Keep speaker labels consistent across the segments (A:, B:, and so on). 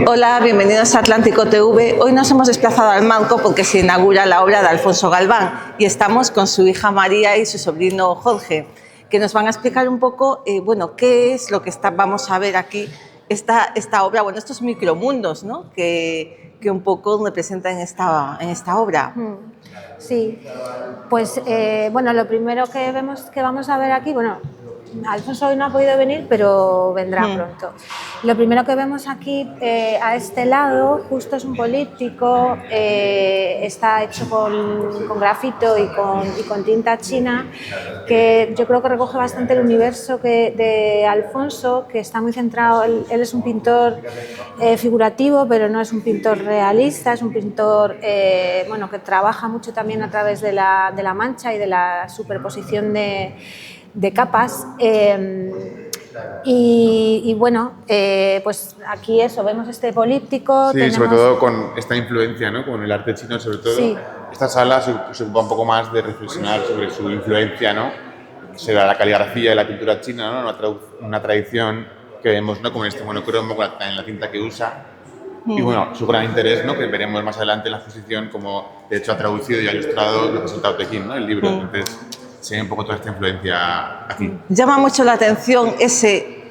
A: Hola, bienvenidos a Atlántico TV. Hoy nos hemos desplazado al Manco porque se inaugura la obra de Alfonso Galván y estamos con su hija María y su sobrino Jorge, que nos van a explicar un poco, bueno, qué es lo que vamos a ver aquí, esta obra, bueno, estos micromundos, ¿no? que un poco representan en esta obra.
B: Sí, pues bueno, lo primero que vamos a ver aquí, bueno, Alfonso hoy no ha podido venir, pero vendrá pronto. Lo primero que vemos aquí a este lado, justo es un políptico, está hecho con grafito y con tinta china, que yo creo que recoge bastante el universo de Alfonso, que está muy centrado, él es un pintor figurativo, pero no es un pintor realista, es un pintor bueno, que trabaja mucho también a través de la mancha y de la superposición de capas. Y bueno, pues aquí eso, vemos este políptico.
C: Sí, sobre todo con esta influencia, ¿no? Con el arte chino, sobre todo. Sí. Esta sala se ocupa un poco más de reflexionar sobre su influencia, ¿no? Será la caligrafía y la pintura china, ¿no? Una tradición que vemos, ¿no? Como en este monocromo, en la tinta que usa. Y bueno, su gran interés, ¿no? Que veremos más adelante en la exposición, como de hecho ha traducido y ha ilustrado lo que es el Tao Te Ching, ¿no? El libro. Entonces, se ve un poco toda esta influencia aquí.
A: Llama mucho la atención ese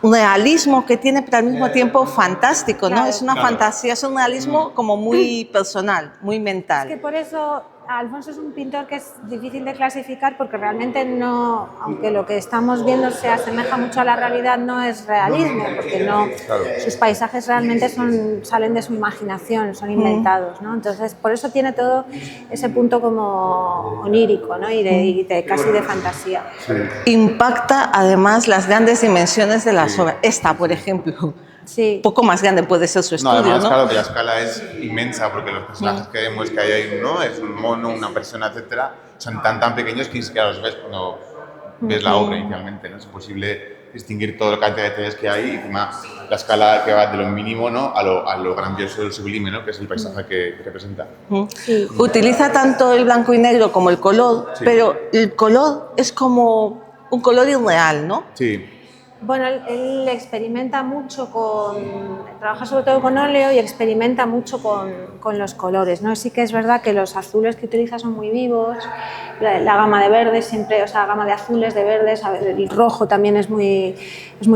A: realismo que tiene, pero al mismo tiempo fantástico, ¿no? Claro. Es una fantasía, es un realismo como muy personal, muy mental.
B: Es que por eso Alfonso es un pintor que es difícil de clasificar, porque realmente no, aunque lo que estamos viendo se asemeja mucho a la realidad, no es realismo, porque no, claro, sus paisajes realmente salen de su imaginación, son inventados, ¿no? Entonces, por eso tiene todo ese punto como onírico, ¿no? y casi de fantasía.
A: Sí. Impacta además las grandes dimensiones de las obras. Esta, por ejemplo. Sí. Poco más grande puede ser su estudio,
C: además,
A: ¿no?
C: Claro, que la escala es inmensa, porque los personajes que vemos que hay uno, es un mono, una persona, etcétera, son tan pequeños que ni siquiera los ves cuando ves la obra inicialmente, ¿no? Es imposible distinguir toda la cantidad de detalles que hay y encima la escala que va de lo mínimo, ¿no? a lo grandioso del sublime, ¿no? Que es el paisaje que representa.
A: Sí. Utiliza tanto el blanco y negro como el color, sí, pero el color es como un color irreal, ¿no?
C: Sí.
B: Bueno, él experimenta mucho trabaja sobre todo con óleo y experimenta mucho con los colores, ¿no? Sí que es verdad que los azules que utiliza son muy vivos, la gama de verdes siempre, o sea, gama de azules, de verdes, el rojo también es muy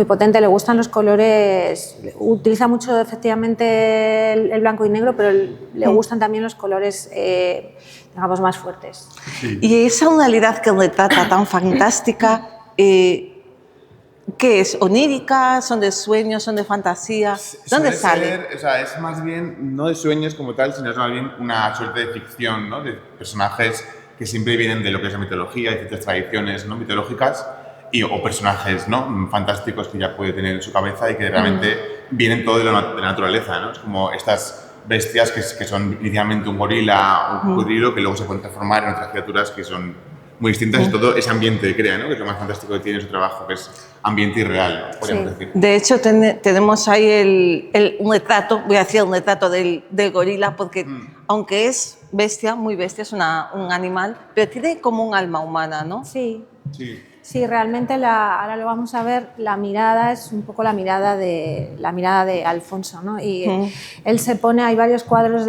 B: potente, le gustan los colores, utiliza mucho efectivamente el blanco y negro, pero le gustan también los colores, digamos, más fuertes.
A: Sí. Y esa realidad que retrata tan fantástica, ¿qué es? ¿Onírica? ¿Son de sueños? ¿Son de fantasía? ¿Dónde sale?
C: O sea, es más bien, no de sueños como tal, sino es más bien una suerte de ficción, ¿no? De personajes que siempre vienen de lo que es la mitología, de ciertas tradiciones, ¿no? mitológicas, o personajes, ¿no? fantásticos que ya puede tener en su cabeza y que realmente vienen todo de la naturaleza, ¿no? Es como estas bestias que son inicialmente un gorila, un cocodrilo, que luego se pueden transformar en otras criaturas que son muy distintas y todo ese ambiente que crea, ¿no? Que es lo más fantástico que tiene su trabajo, que es ambiente irreal, podríamos decir.
A: De hecho, tenemos ahí un retrato, voy a decir un retrato del gorila, porque aunque es bestia, muy bestia, es un animal, pero tiene como un alma humana, ¿no?
B: Sí. Sí, realmente ahora lo vamos a ver, la mirada es un poco la mirada de Alfonso, ¿no? Y él se pone, hay varios cuadros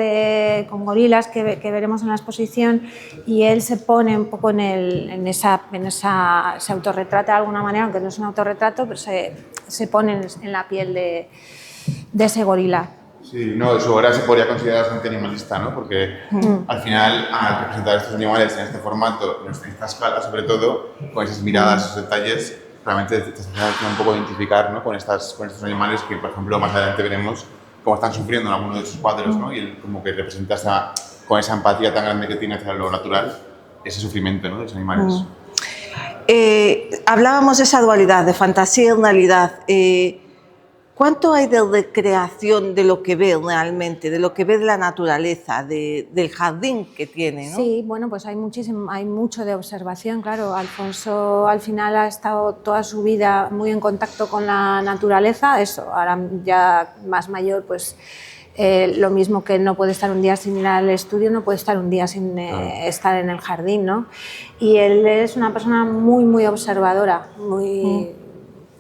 B: con gorilas que veremos en la exposición, y él se pone un poco se autorretrata de alguna manera, aunque no es un autorretrato, pero se pone en la piel de ese gorila.
C: Sí, no, su obra se podría considerar bastante animalista, ¿no? Porque al final, al representar estos animales en este formato, en esta escala sobre todo, con esas miradas, esos detalles, realmente te hace un poco identificar, ¿no? con estos animales que, por ejemplo, más adelante veremos cómo están sufriendo en algunos de sus cuadros, ¿no? Y él como que representa con esa empatía tan grande que tiene hacia lo natural, ese sufrimiento, ¿no? de los animales.
A: Hablábamos de esa dualidad, de fantasía y realidad. ¿Cuánto hay de recreación de lo que ve realmente, de lo que ve de la naturaleza, del jardín que tiene, ¿no?
B: Sí, bueno, pues hay mucho de observación, claro. Alfonso al final ha estado toda su vida muy en contacto con la naturaleza, eso, ahora ya más mayor, pues lo mismo que no puede estar un día sin ir al estudio, no puede estar un día sin estar en el jardín, ¿no? Y él es una persona muy observadora,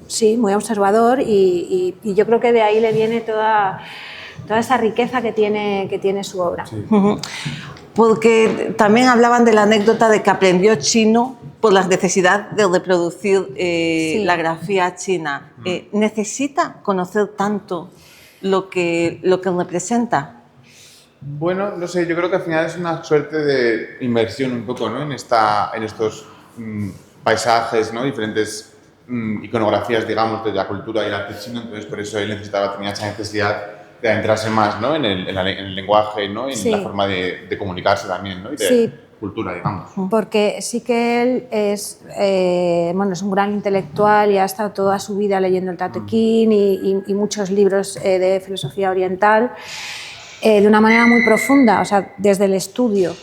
B: sí, muy observador y yo creo que de ahí le viene toda esa riqueza que tiene su obra.
C: Sí.
A: Porque también hablaban de la anécdota de que aprendió chino por la necesidad de reproducir
B: Sí.
A: la grafía china. ¿Necesita conocer tanto lo que representa?
C: Bueno, no sé, yo creo que al final es una suerte de inmersión un poco, ¿no? En estos paisajes, ¿no? Diferentes iconografías, digamos, de la cultura y el arte chino, entonces por eso él tenía esa necesidad de adentrarse más, ¿no? en el lenguaje, ¿no? Y en
B: Sí.
C: la forma de comunicarse también, ¿no? Y de
B: Sí.
C: cultura, digamos.
B: Porque sí que él es un gran intelectual y ha estado toda su vida leyendo el Tao Te Ching y muchos libros de filosofía oriental de una manera muy profunda, o sea, desde el estudio.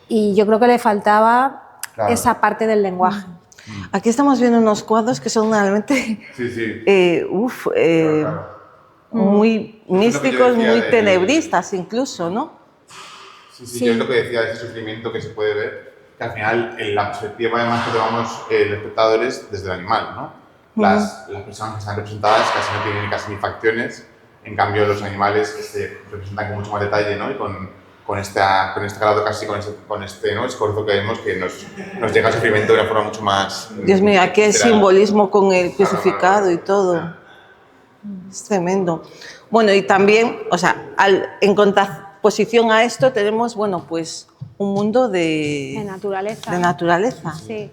B: Y yo creo que le faltaba
C: Claro.
B: esa parte del lenguaje.
A: Aquí estamos viendo unos cuadros que son realmente
C: Sí, sí.
A: muy
C: Es lo que yo
A: místicos,
C: decía
A: muy
C: de-
A: tenebristas incluso, ¿no?
C: Sí, sí,
B: Sí.
C: yo es lo que decía de ese sufrimiento que se puede ver, que al final la perspectiva además que tomamos los espectadores desde el animal, ¿no? Las personas que están representadas casi no tienen casi ni facciones, en cambio los animales se representan con mucho más detalle, ¿no? Y con este grado casi, con este ¿no? esfuerzo que vemos que nos llega al sufrimiento de una forma mucho más...
A: Dios mío, aquí hay
C: literal.
A: simbolismo con el crucificado y
C: Claro.
A: todo. Es tremendo. Bueno, y también, o sea, en contraposición a esto tenemos, bueno, pues un mundo
B: De
A: de
B: naturaleza.
A: naturaleza.
B: Sí.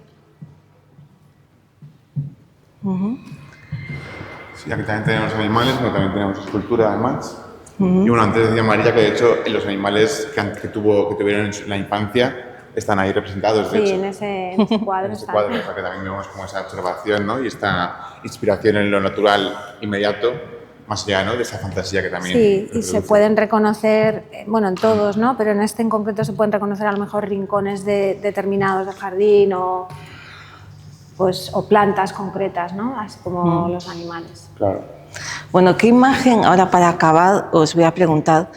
C: Sí, aquí también tenemos animales, pero también tenemos escultura además. Y bueno, antes decía María que de hecho los animales que tuvieron en la infancia están ahí representados, de
B: Sí,
C: hecho.
B: en ese cuadro
C: En ese
B: está.
C: cuadro, o sea que también vemos como esa observación, ¿no? Y esta inspiración en lo natural inmediato, más allá, ¿no? De esa fantasía que también...
B: Sí, y
C: reproduce.
B: se pueden reconocer, bueno, en todos, ¿no? Pero en este en concreto se pueden reconocer a lo mejor rincones determinados del jardín o plantas concretas, ¿no? Así como los animales.
C: Claro.
A: Bueno, ¿qué imagen, ahora para acabar, os voy a preguntar,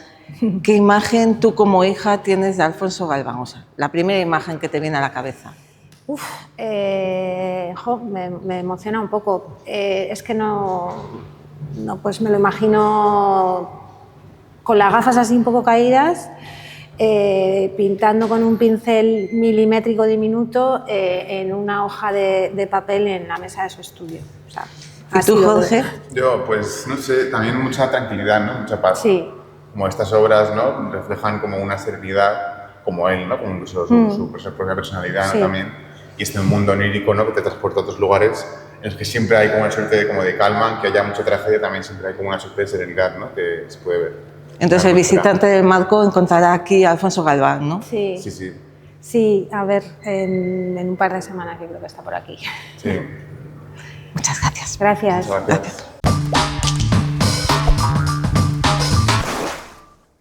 A: qué imagen tú como hija tienes de Alfonso Galván? O sea, la primera imagen que te viene a la cabeza.
B: Me emociona un poco. Es que no, pues me lo imagino con las gafas así un poco caídas, pintando con un pincel milimétrico diminuto en una hoja de papel en la mesa de su estudio. O sea,
A: ¿Y tú, Jorge?
C: Yo, pues, no sé, también mucha tranquilidad, ¿no? Mucha paz.
B: Sí.
C: Como estas obras, ¿no? Reflejan como una serenidad, como él, ¿no? Como incluso su propia personalidad, ¿no?
B: Sí.
C: También. Y este mundo onírico, ¿no? Que te transporta a otros lugares en los que siempre hay como una suerte de calma, aunque haya mucha tragedia, también siempre hay como una suerte de serenidad, ¿no? Que se puede ver.
A: Entonces el visitante del marco encontrará aquí a Alfonso Galván, ¿no?
B: Sí.
C: Sí, sí.
B: Sí, a ver, en un par de semanas que creo que está por aquí.
C: Sí.
A: Muchas gracias.
B: Gracias.
C: Muchas gracias.